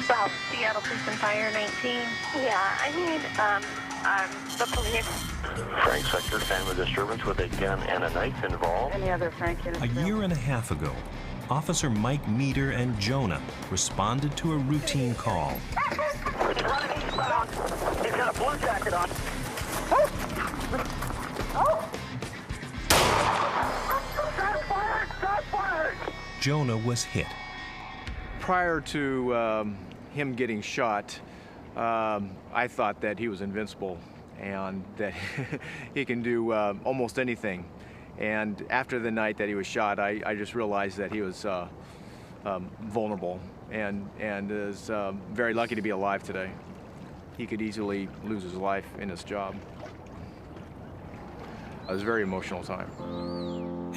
South Seattle Police and Fire 19. Yeah, I need the police. Frank Sector, family disturbance with a gun and a knife involved. Any other Frank? A year and a half ago, Officer Mike Meter and Jonah responded to a routine call. He's running eastbound. He's got a blue jacket on. Jonah was hit. Prior to him getting shot, I thought that he was invincible and that he can do almost anything. And after the night that he was shot, I just realized that he was vulnerable and is very lucky to be alive today. He could easily lose his life in his job. It was a very emotional time.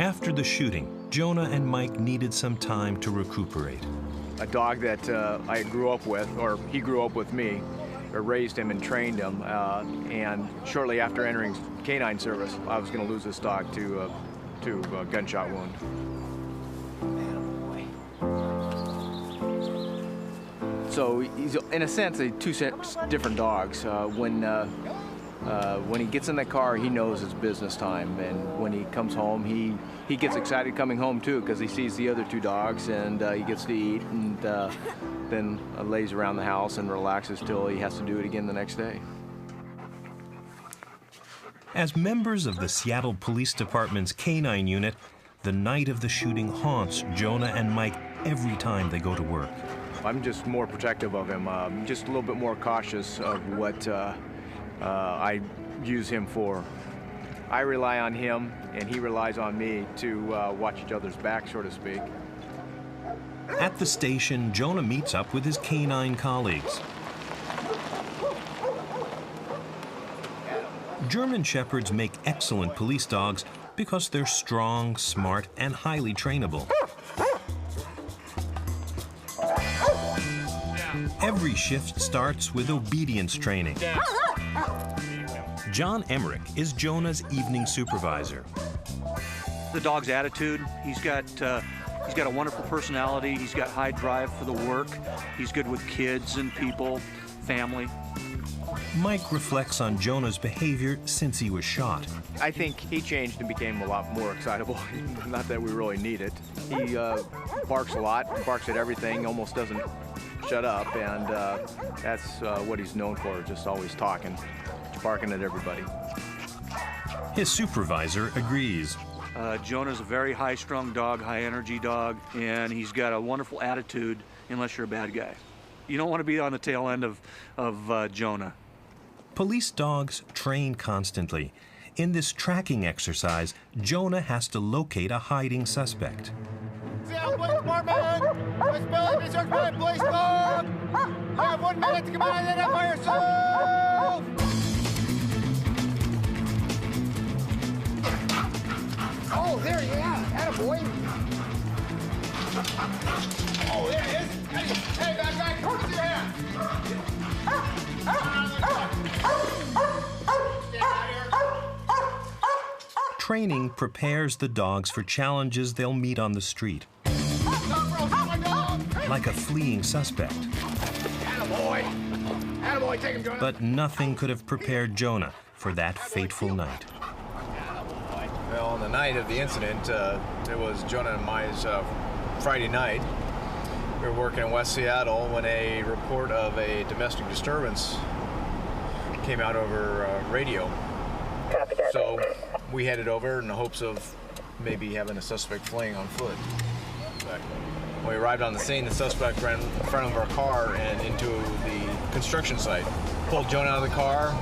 After the shooting, Jonah and Mike needed some time to recuperate. A dog that I grew up with, or he grew up with me, raised him and trained him, and shortly after entering canine service, I was going to lose this dog to a gunshot wound. So he's, in a sense, two different dogs. When he gets in the car, he knows it's business time, and when he comes home, he gets excited coming home too, because he sees the other two dogs, and he gets to eat, and then lays around the house and relaxes till he has to do it again the next day. As members of the Seattle Police Department's Canine Unit, the night of the shooting haunts Jonah and Mike every time they go to work. I'm just more protective of him, just a little bit more cautious of what I use him for. I rely on him, and he relies on me to watch each other's back, so to speak. At the station, Jonah meets up with his canine colleagues. German Shepherds make excellent police dogs because they're strong, smart, and highly trainable. Every shift starts with obedience training. John Emmerich is Jonah's evening supervisor. The dog's attitude, he's got a wonderful personality, he's got high drive for the work, he's good with kids and people, family. Mike reflects on Jonah's behavior since he was shot. I think he changed and became a lot more excitable. Not that we really need it. He barks a lot, barks at everything, almost doesn't shut up, and that's what he's known for, just always talking, barking at everybody. His supervisor agrees. Jonah's a very high-strung dog, high-energy dog, and he's got a wonderful attitude unless you're a bad guy. You don't want to be on the tail end of Jonah. Police dogs train constantly. In this tracking exercise, Jonah has to locate a hiding suspect. Seattle Police Department! Miss Billy, be searched by a police dog! You have 1 minute to come out and identify yourself! Oh, there you are. Attaboy. Oh, there he is. Hey, bad guy, come to your hand. Training prepares the dogs for challenges they'll meet on the street. Like a fleeing suspect. Attaboy. Attaboy, take him, Jonah. But nothing could have prepared Jonah for that fateful night. Well, on the night of the incident, it was Jonah and Mai's Friday night. We were working in West Seattle when a report of a domestic disturbance came out over radio. So we headed over in the hopes of maybe having a suspect fleeing on foot. But when we arrived on the scene, the suspect ran in front of our car and into the construction site. Pulled Jonah out of the car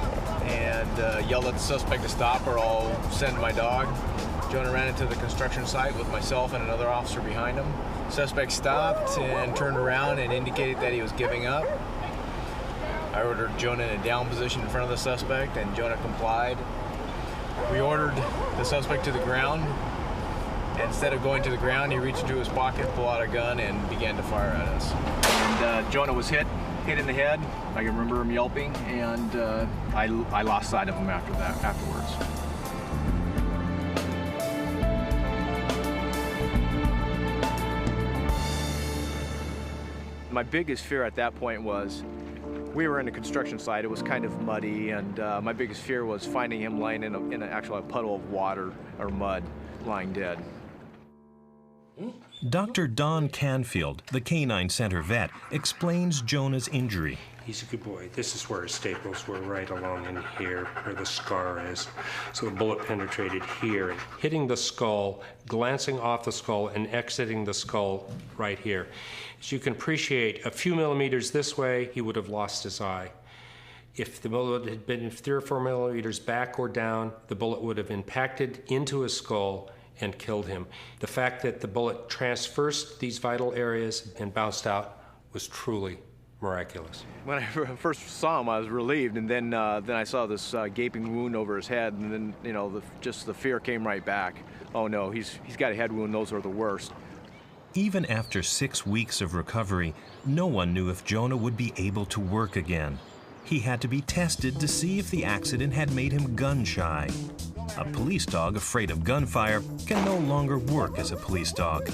and yelled at the suspect to stop or I'll send my dog. Jonah ran into the construction site with myself and another officer behind him. Suspect stopped and turned around and indicated that he was giving up. I ordered Jonah in a down position in front of the suspect and Jonah complied. We ordered the suspect to the ground. Instead of going to the ground, he reached into his pocket, pulled out a gun, and began to fire at us. And Jonah was hit in the head. I can remember him yelping, and I lost sight of him afterwards. My biggest fear at that point was, we were in a construction site, it was kind of muddy, and my biggest fear was finding him lying in an actual puddle of water or mud, lying dead. Dr. Don Canfield, the Canine Center vet, explains Jonah's injury. He's a good boy. This is where his staples were, right along in here, where the scar is. So the bullet penetrated here, hitting the skull, glancing off the skull, and exiting the skull right here. As you can appreciate, a few millimeters this way, he would have lost his eye. If the bullet had been 3 or 4 millimeters back or down, the bullet would have impacted into his skull and killed him. The fact that the bullet traversed these vital areas and bounced out was truly miraculous. When I first saw him, I was relieved, and then I saw this gaping wound over his head, and then, you know, just the fear came right back. Oh no, he's got a head wound, those are the worst. Even after 6 weeks of recovery, no one knew if Jonah would be able to work again. He had to be tested to see if the accident had made him gun-shy. A police dog afraid of gunfire can no longer work as a police dog.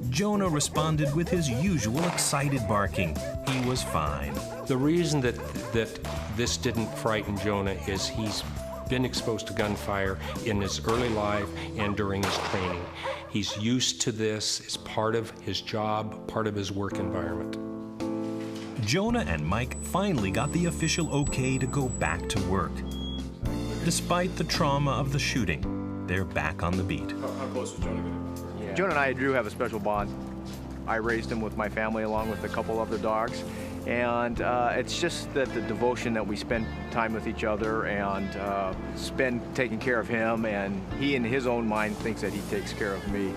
Jonah responded with his usual excited barking. He was fine. The reason that this didn't frighten Jonah is he's been exposed to gunfire in his early life and during his training. He's used to this. It's part of his job, part of his work environment. Jonah and Mike finally got the official okay to go back to work. Despite the trauma of the shooting, they're back on the beat. How close was Jonah going to be? Jonah and I do have a special bond. I raised him with my family along with a couple other dogs. And it's just that the devotion that we spend time with each other and spend taking care of him, and he in his own mind thinks that he takes care of me.